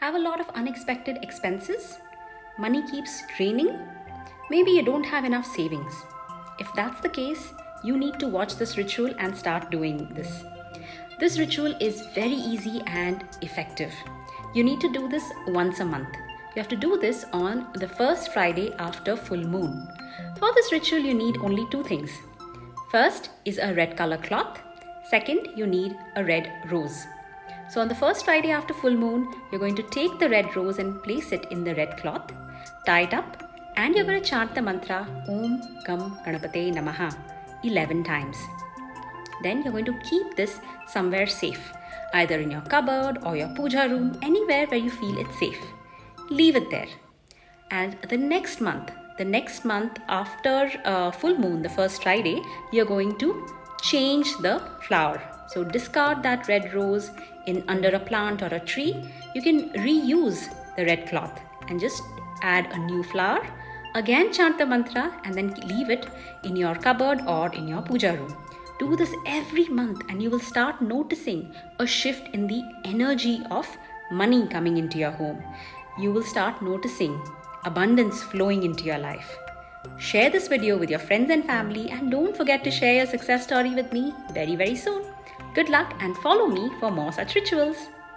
Have a lot of unexpected expenses? Money keeps draining? Maybe you don't have enough savings. If that's the case, you need to watch this ritual and start doing this. This ritual is very easy and effective. You need to do this once a month. You have to do this on the first Friday after full moon. For this ritual, you need only two things. First is a red color cloth. Second, you need a red rose. So on the first Friday after full moon, you're going to take the red rose and place it in the red cloth, tie it up, and you're going to chant the mantra Om Gam Ganapathaye Namaha 11 times. Then you're going to keep this somewhere safe, either in your cupboard or your puja room, anywhere where you feel it's safe. Leave it there. And the next month after full moon, the first Friday, you're going to change the flower. So discard that red rose under a plant or a tree. You can reuse the red cloth and just add a new flower. Again chant the mantra and then leave it in your cupboard or in your puja room. Do this every month and you will start noticing a shift in the energy of money coming into your home. You will start noticing abundance flowing into your life. Share this video with your friends and family, and don't forget to share your success story with me very, very soon. Good luck and follow me for more such rituals.